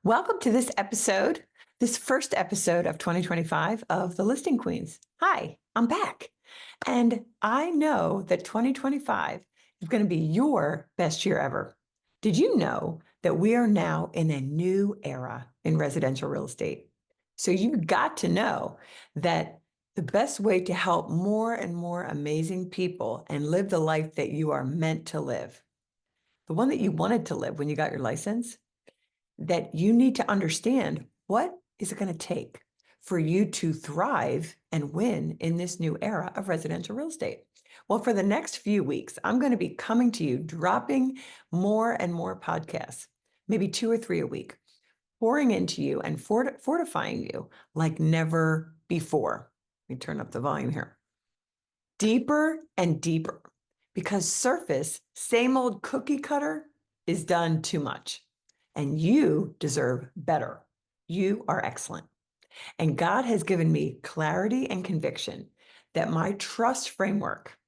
Welcome to this first episode of 2025 of the Listing Queens. Hi, I'm back. And I know that 2025 is going to be your best year ever. Did you know that we are now in a new era in residential real estate? So you got to know that the best way to help more and more amazing people and live the life that you are meant to live, the one that you wanted to live when you got your license, that you need to understand what is it going to take for you to thrive and win in this new era of residential real estate. Well, for the next few weeks, I'm going to be coming to you, dropping more and more podcasts, maybe 2 or 3 a week, pouring into you and fortifying you like never before. Let me turn up the volume here. Deeper and deeper, because surface, same old cookie cutter, is done too much. And you deserve better. You are excellent. And God has given me clarity and conviction that my trust framework,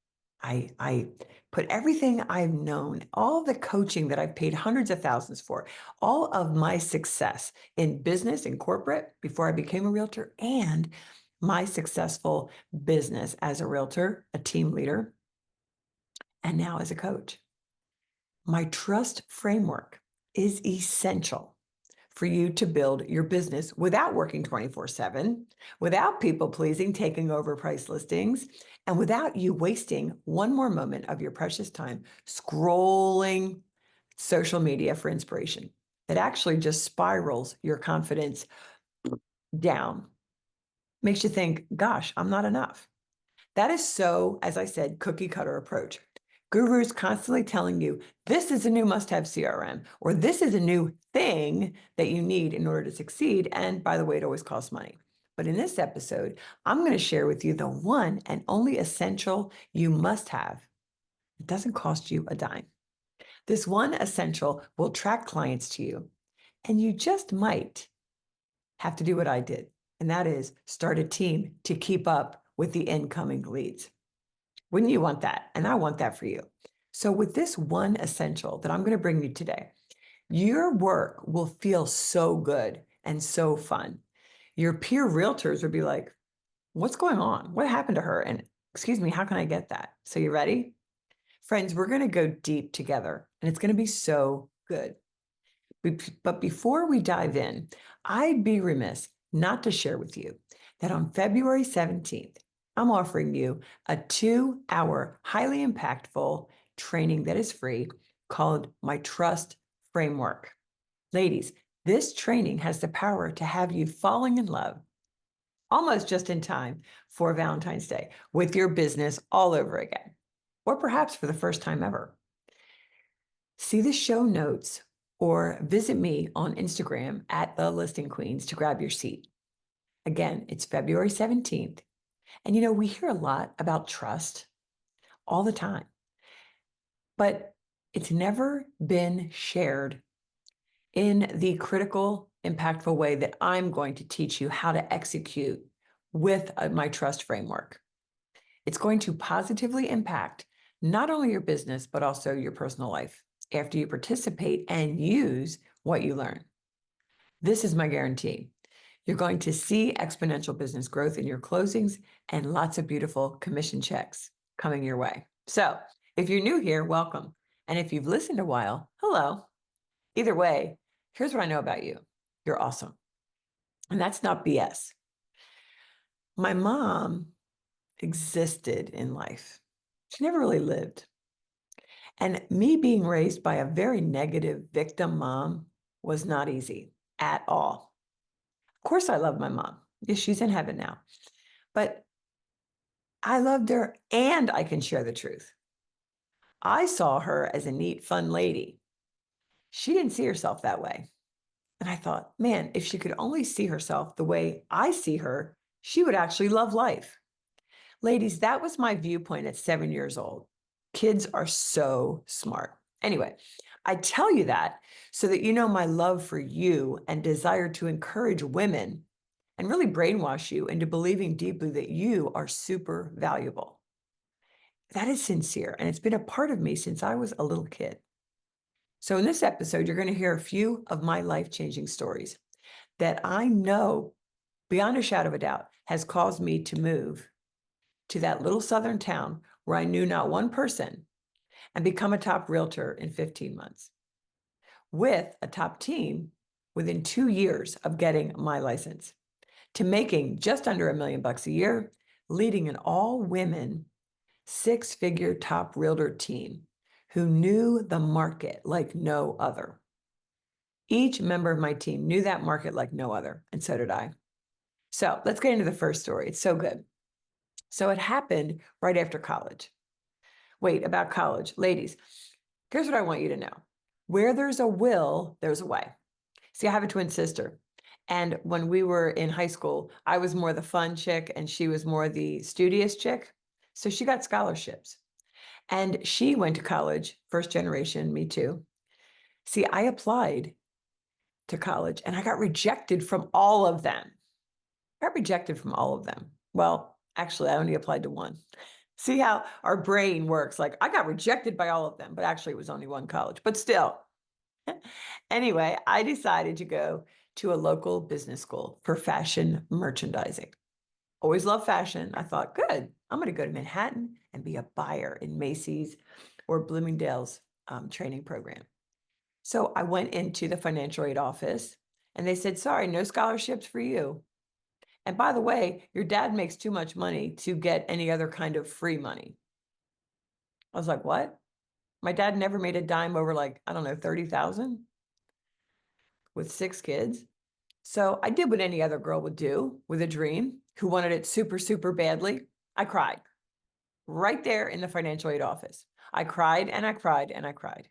I put everything I've known, all the coaching that I've paid hundreds of thousands for, all of my success in business and corporate before I became a realtor, and my successful business as a realtor, a team leader, and now as a coach. My trust framework is essential for you to build your business without working 24/7, without people pleasing, taking over price listings, and without you wasting one more moment of your precious time scrolling social media for inspiration. That actually just spirals your confidence down, makes you think, gosh, I'm not enough. That is so, as I said, cookie cutter approach. Gurus constantly telling you this is a new must-have CRM, or this is a new thing that you need in order to succeed. And by the way, it always costs money. But in this episode, I'm going to share with you the one and only essential you must have. It doesn't cost you a dime. This one essential will attract clients to you, and you just might have to do what I did, and that is start a team to keep up with the incoming leads. Wouldn't you want that? And I want that for you. So with this one essential that I'm going to bring you today, your work will feel so good and so fun. Your peer realtors will be like, what's going on? What happened to her? And excuse me, how can I get that? So you ready? Friends, we're going to go deep together, and it's going to be so good. But before we dive in, I'd be remiss not to share with you that on February 17th, I'm offering you a 2-hour, highly impactful training that is free called My Trust Framework. Ladies, this training has the power to have you falling in love almost just in time for Valentine's Day with your business all over again, or perhaps for the first time ever. See the show notes or visit me on Instagram at The Listing Queens to grab your seat. Again, it's February 17th. And we hear a lot about trust all the time, but it's never been shared in the critical, impactful way that I'm going to teach you how to execute with my trust framework. It's going to positively impact not only your business, but also your personal life after you participate and use what you learn. This is my guarantee. You're going to see exponential business growth in your closings and lots of beautiful commission checks coming your way. So if you're new here, welcome. And if you've listened a while, hello. Either way, here's what I know about you. You're awesome. And that's not BS. My mom existed in life. She never really lived. And me being raised by a very negative victim mom was not easy at all. Of course, I love my mom. Yes, she's in heaven now. But I loved her, and I can share the truth. I saw her as a neat, fun lady. She didn't see herself that way. And I thought, man, if she could only see herself the way I see her, she would actually love life. Ladies, that was my viewpoint at 7 years old. Kids are so smart. Anyway, I tell you that so that you know my love for you and desire to encourage women and really brainwash you into believing deeply that you are super valuable. That is sincere, and it's been a part of me since I was a little kid. So, in this episode, you're going to hear a few of my life changing stories that I know beyond a shadow of a doubt has caused me to move to that little southern town where I knew not one person and become a top realtor in 15 months with a top team within 2 years of getting my license to making just under $1 million a year, leading an all women 6-figure top realtor team who knew the market like no other. Each member of my team knew that market like no other, and so did I. So let's get into the first story. It's so good. So it happened right after college. Wait, about college. Ladies, here's what I want you to know. Where there's a will, there's a way. See, I have a twin sister. And when we were in high school, I was more the fun chick and she was more the studious chick. So she got scholarships. And she went to college, first generation, me too. See, I applied to college and I got rejected from all of them. I got rejected from all of them. Well, actually, I only applied to one. See how our brain works. Like, I got rejected by all of them, but actually, it was only one college, but still. Anyway, I decided to go to a local business school for fashion merchandising. Always loved fashion. I thought, good, I'm going to go to Manhattan and be a buyer in Macy's or Bloomingdale's training program. So I went into the financial aid office and they said, sorry, no scholarships for you. And by the way, your dad makes too much money to get any other kind of free money. I was like, what? My dad never made a dime over like, I don't know, 30,000 with 6 kids. So I did what any other girl would do with a dream who wanted it super, super badly. I cried right there in the financial aid office. I cried and I cried and I cried.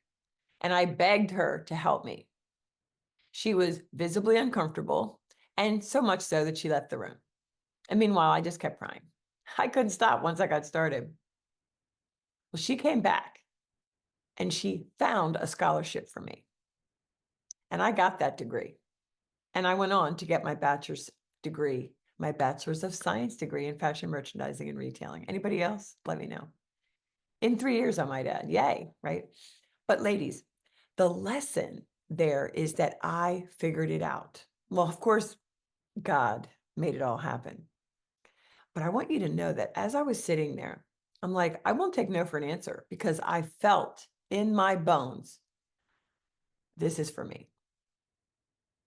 And I begged her to help me. She was visibly uncomfortable, and so much so that she left the room. And meanwhile, I just kept crying. I couldn't stop once I got started. Well, she came back and she found a scholarship for me. And I got that degree. And I went on to get my bachelor's degree, my bachelor's of science degree in fashion merchandising and retailing. Anybody else? Let me know. In 3 years, I might add. Yay, right? But ladies, the lesson there is that I figured it out. Well, of course, God made it all happen. But I want you to know that as I was sitting there, I'm like, I won't take no for an answer because I felt in my bones, this is for me.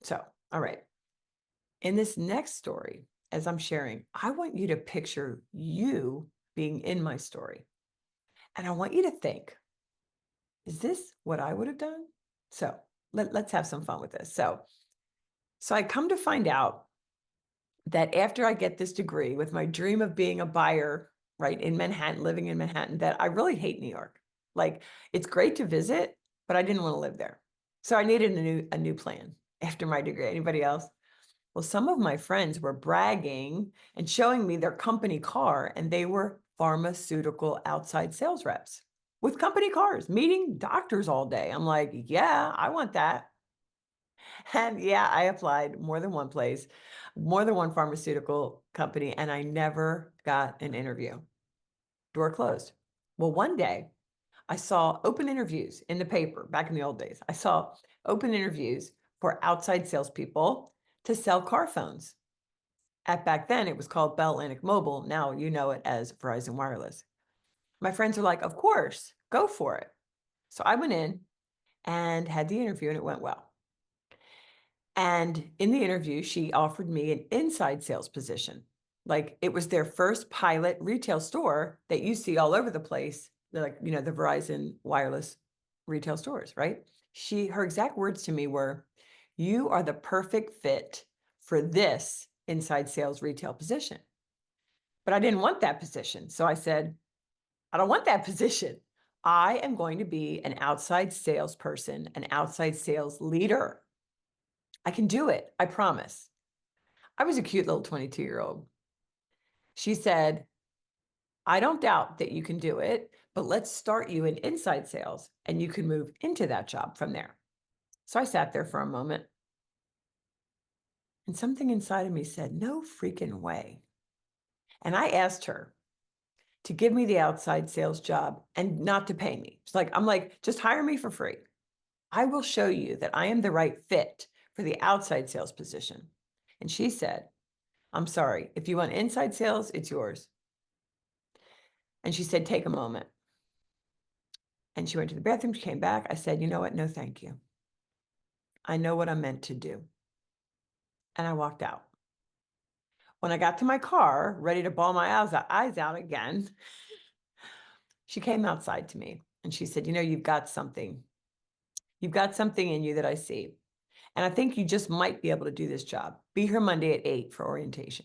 So, all right. In this next story, as I'm sharing, I want you to picture you being in my story. And I want you to think, is this what I would have done? So let's have some fun with this. So I come to find out that after I get this degree with my dream of being a buyer, right, in Manhattan, living in Manhattan, that I really hate New York. Like, it's great to visit, but I didn't want to live there. So I needed a new plan after my degree. Anybody else? Well, some of my friends were bragging and showing me their company car, and they were pharmaceutical outside sales reps with company cars, meeting doctors all day. I'm like, yeah, I want that. And yeah, I applied more than one place, more than one pharmaceutical company, and I never got an interview. Door closed. Well, one day I saw open interviews in the paper back in the old days. I saw open interviews for outside salespeople to sell car phones. Back then, it was called Bell Atlantic Mobile. Now you know it as Verizon Wireless. My friends are like, of course, go for it. So I went in and had the interview, and it went well. And in the interview, she offered me an inside sales position. Like, it was their first pilot retail store that you see all over the place, like, you know, the Verizon Wireless retail stores, right? Her exact words to me were, you are the perfect fit for this inside sales retail position. But I didn't want that position. So I said, I don't want that position. I am going to be an outside salesperson, an outside sales leader. I can do it. I promise. I was a cute little 22-year-old. She said, I don't doubt that you can do it, but let's start you in inside sales and you can move into that job from there. So I sat there for a moment and something inside of me said, no freaking way. And I asked her to give me the outside sales job and not to pay me. I'm like, just hire me for free. I will show you that I am the right fit for the outside sales position. And she said, I'm sorry, if you want inside sales, it's yours. And she said, take a moment. And she went to the bathroom, she came back. I said, you know what? No, thank you. I know what I'm meant to do. And I walked out. When I got to my car, ready to bawl my eyes out again, she came outside to me and she said, you know, you've got something. You've got something in you that I see. And I think you just might be able to do this job. Be here Monday at 8 for orientation.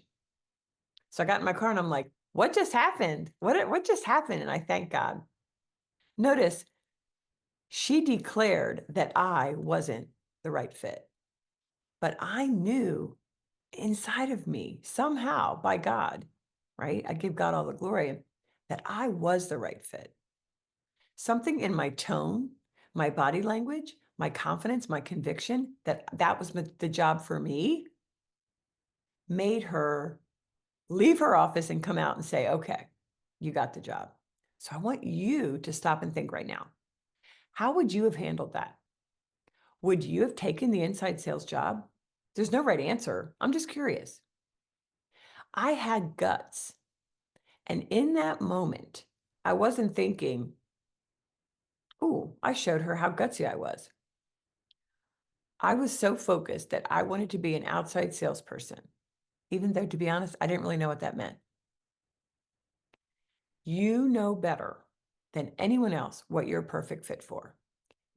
So I got in my car and I'm like, what just happened? What just happened? And I thank God. Notice she declared that I wasn't the right fit, but I knew inside of me somehow by God, right? I give God all the glory that I was the right fit. Something in my tone, my body language, my confidence, my conviction that that was the job for me made her leave her office and come out and say, okay, you got the job. So I want you to stop and think right now. How would you have handled that? Would you have taken the inside sales job? There's no right answer. I'm just curious. I had guts. And in that moment, I wasn't thinking, ooh, I showed her how gutsy I was. I was so focused that I wanted to be an outside salesperson, even though, to be honest, I didn't really know what that meant. You know better than anyone else what you're a perfect fit for.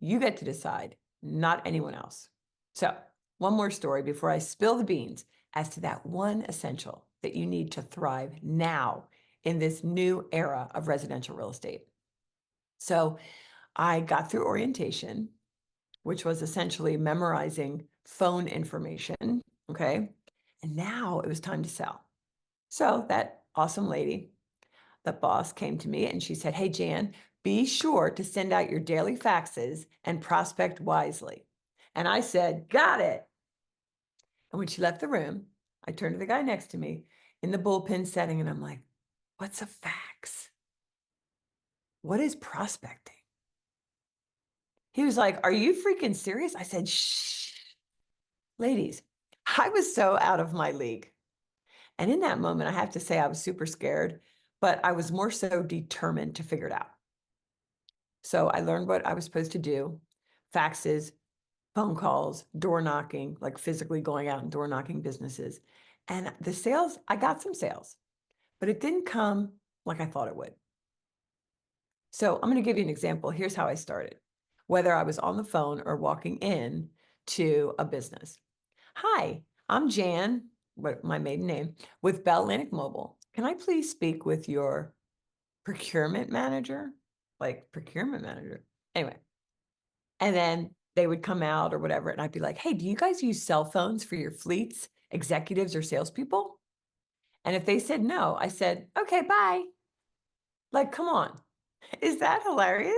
You get to decide, not anyone else. So, one more story before I spill the beans as to that one essential that you need to thrive now in this new era of residential real estate. So, I got through orientation, which was essentially memorizing phone information. Okay. And now it was time to sell. So, that awesome lady, the boss, came to me and she said, hey, Jan, be sure to send out your daily faxes and prospect wisely. And I said, got it. And when she left the room, I turned to the guy next to me in the bullpen setting and I'm like, what's a fax? What is prospecting? He was like, are you freaking serious? I said, shh, ladies, I was so out of my league. And in that moment, I have to say I was super scared, but I was more so determined to figure it out. So I learned what I was supposed to do, faxes, phone calls, door knocking, like physically going out and door knocking businesses. And the sales, I got some sales, but it didn't come like I thought it would. So I'm going to give you an example. Here's how I started, whether I was on the phone or walking in to a business. Hi, I'm Jan, what my maiden name, with Bell Atlantic Mobile. Can I please speak with your procurement manager? Like procurement manager. Anyway, and then they would come out or whatever, and I'd be like, hey, do you guys use cell phones for your fleets, executives, or salespeople? And if they said no, I said, okay, bye. Like, come on. Is that hilarious?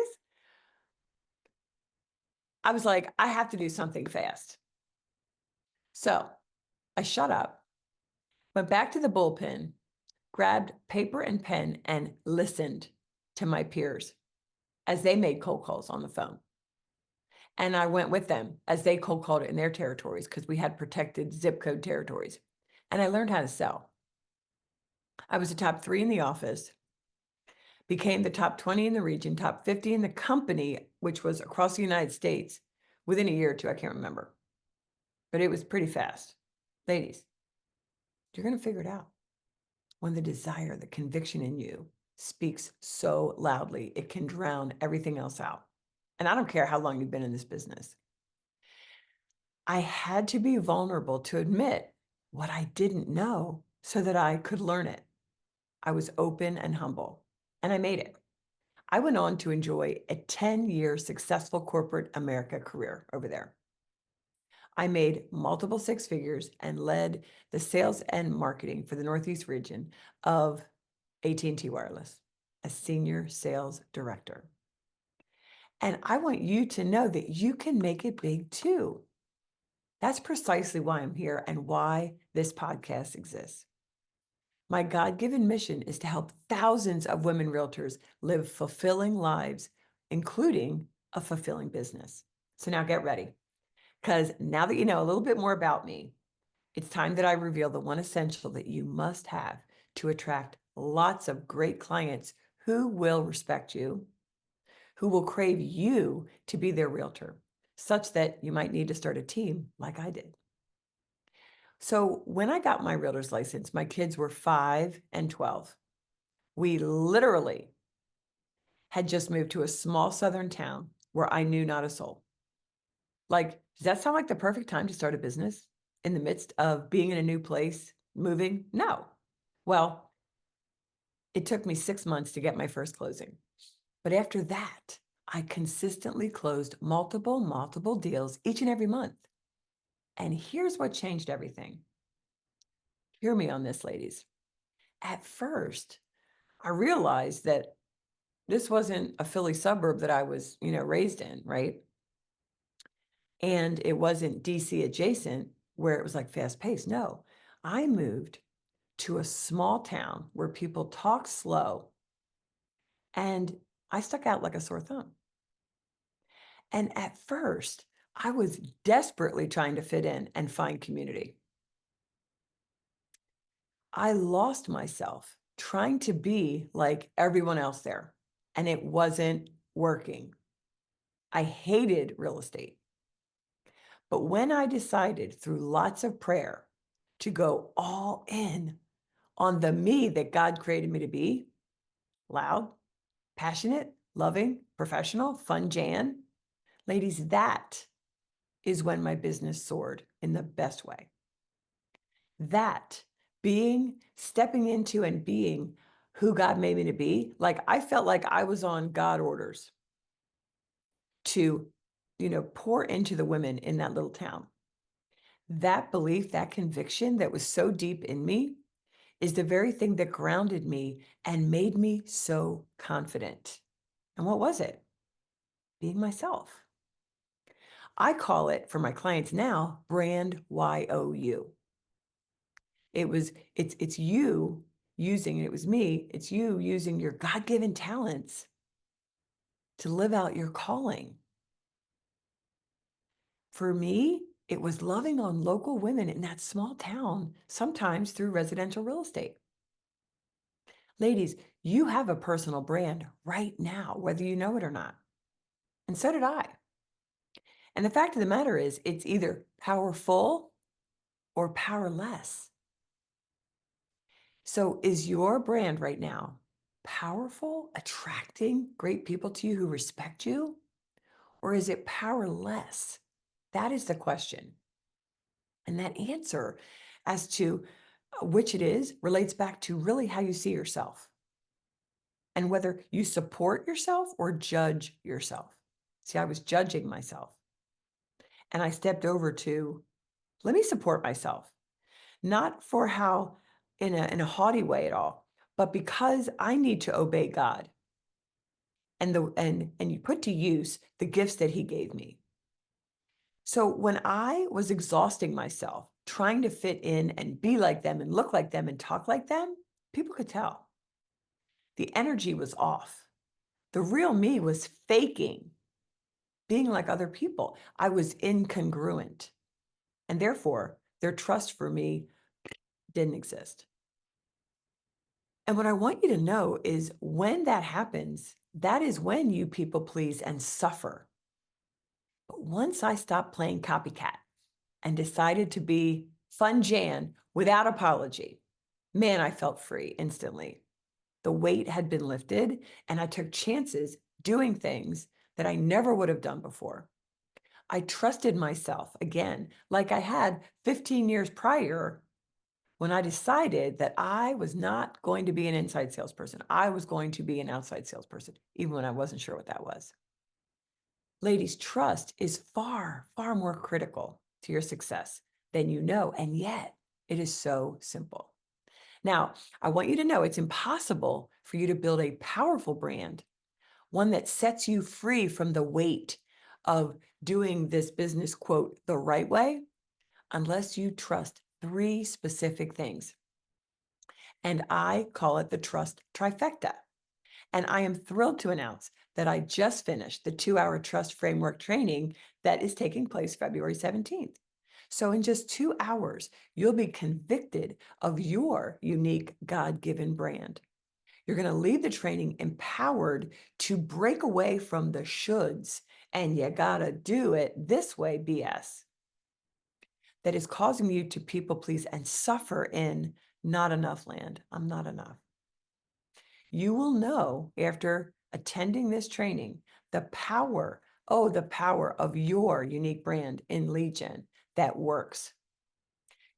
I was like, I have to do something fast. So I shut up, went back to the bullpen, grabbed paper and pen, and listened to my peers as they made cold calls on the phone. And I went with them as they cold called it in their territories because we had protected zip code territories. And I learned how to sell. I was a top 3 in the office, became the top 20 in the region, top 50 in the company, which was across the United States within a year or two. I can't remember, but it was pretty fast. Ladies, you're going to figure it out. When the desire, the conviction in you speaks so loudly, it can drown everything else out. And I don't care how long you've been in this business. I had to be vulnerable to admit what I didn't know so that I could learn it. I was open and humble, and I made it. I went on to enjoy a 10-year successful corporate America career over there. I made multiple 6 figures and led the sales and marketing for the Northeast region of AT&T Wireless, a senior sales director. And I want you to know that you can make it big too. That's precisely why I'm here and why this podcast exists. My God-given mission is to help thousands of women realtors live fulfilling lives, including a fulfilling business. So now get ready, because now that you know a little bit more about me, it's time that I reveal the one essential that you must have to attract lots of great clients who will respect you, who will crave you to be their realtor, such that you might need to start a team like I did. So when I got my realtor's license, my kids were 5 and 12. We literally had just moved to a small southern town where I knew not a soul. Like, does that sound like the perfect time to start a business in the midst of being in a new place, moving? No. Well, it took me 6 months to get my first closing. But after that, I consistently closed multiple deals each and every month. And here's what changed everything. Hear me on this, ladies. At first, I realized that this wasn't a Philly suburb that I was, raised in, right? And it wasn't DC adjacent where it was like fast paced. No, I moved to a small town where people talk slow, and I stuck out like a sore thumb. And at first, I was desperately trying to fit in and find community. I lost myself trying to be like everyone else there, and it wasn't working. I hated real estate. But when I decided through lots of prayer to go all in on the me that God created me to be, loud, passionate, loving, professional, fun Jan, ladies, that is when my business soared in the best way. That stepping into and being who God made me to be, like I felt like I was on God orders to, pour into the women in that little town. That belief, that conviction that was so deep in me is the very thing that grounded me and made me so confident. And what was it? Being myself. I call it, for my clients now, brand YOU. It's you using, and it was me, it's you using your God-given talents to live out your calling. For me, it was loving on local women in that small town, sometimes through residential real estate. Ladies, you have a personal brand right now, whether you know it or not. And so did I. And the fact of the matter is, it's either powerful or powerless. So is your brand right now powerful, attracting great people to you who respect you? Or is it powerless? That is the question. And that answer as to which it is relates back to really how you see yourself and whether you support yourself or judge yourself. See, I was judging myself, and I stepped over to, let me support myself, not for how in a haughty way at all, but because I need to obey God and you put to use the gifts that he gave me. So when I was exhausting myself, trying to fit in and be like them and look like them and talk like them, people could tell. The energy was off. The real me was faking being like other people. I was incongruent. And therefore, their trust for me didn't exist. And what I want you to know is when that happens, that is when you people please and suffer. But once I stopped playing copycat and decided to be fun Jan without apology, man, I felt free instantly. The weight had been lifted, and I took chances doing things that I never would have done before. I trusted myself again, like I had 15 years prior when I decided that I was not going to be an inside salesperson. I was going to be an outside salesperson, even when I wasn't sure what that was. Ladies, trust is far, far more critical to your success than you know, and yet it is so simple. Now, I want you to know it's impossible for you to build a powerful brand, one that sets you free from the weight of doing this business, quote, the right way, unless you trust three specific things. And I call it the trust trifecta. And I am thrilled to announce that I just finished the 2-hour trust framework training that is taking place February 17th. So in just 2 hours, you'll be convicted of your unique God-given brand. You're going to leave the training empowered to break away from the shoulds and you got to do it this way BS that is causing you to people please and suffer in not enough land. I'm not enough. You will know after attending this training the power, oh, the power of your unique brand in lead gen that works.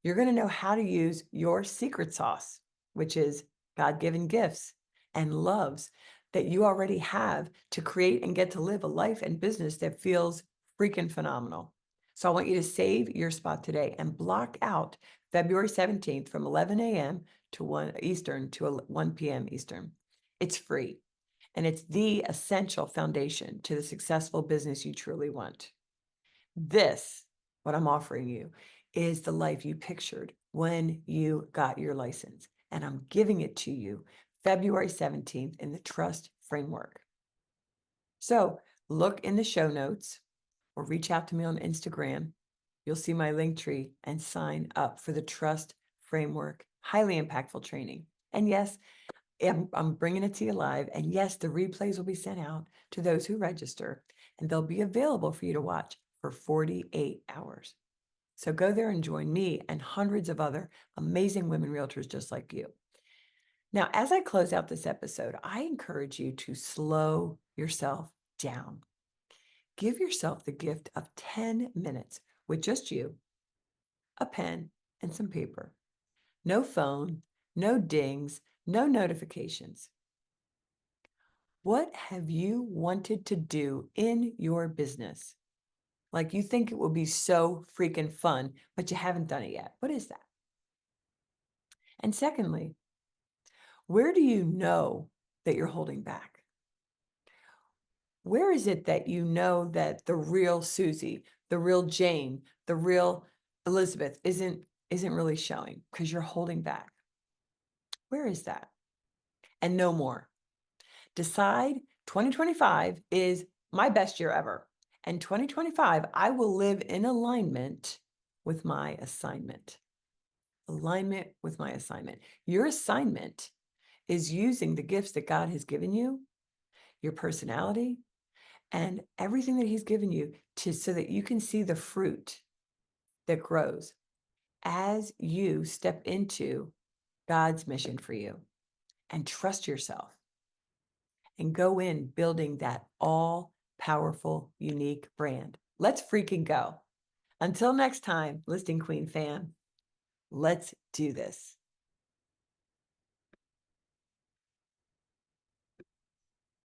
You're going to know how to use your secret sauce, which is God-given gifts and loves that you already have to create and get to live a life and business that feels freaking phenomenal. So I want you to save your spot today and block out February 17th from 11 a.m. to 1 Eastern to 1 p.m. Eastern. It's free, and it's the essential foundation to the successful business you truly want. This, what I'm offering you, is the life you pictured when you got your license. And I'm giving it to you February 17th in the Trust Framework. So look in the show notes or reach out to me on Instagram. You'll see my link tree and sign up for the Trust Framework, highly impactful training. And yes, I'm bringing it to you live. And yes, the replays will be sent out to those who register, and they'll be available for you to watch for 48 hours. So go there and join me and hundreds of other amazing women realtors just like you. Now, as I close out this episode, I encourage you to slow yourself down. Give yourself the gift of 10 minutes with just you, a pen, and some paper. No phone, no dings, no notifications. What have you wanted to do in your business? Like you think it will be so freaking fun, but you haven't done it yet. What is that? And secondly, where do you know that you're holding back? Where is it that you know that the real Susie, the real Jane, the real Elizabeth isn't really showing because you're holding back? Where is that? And no more. Decide 2025 is my best year ever. And 2025, I will live in alignment with my assignment. Alignment with my assignment. Your assignment is using the gifts that God has given you, your personality, and everything that He's given you so that you can see the fruit that grows as you step into God's mission for you and trust yourself and go in building that all powerful, unique brand. Let's freaking go. Until next time, Listing Queen fam, let's do this.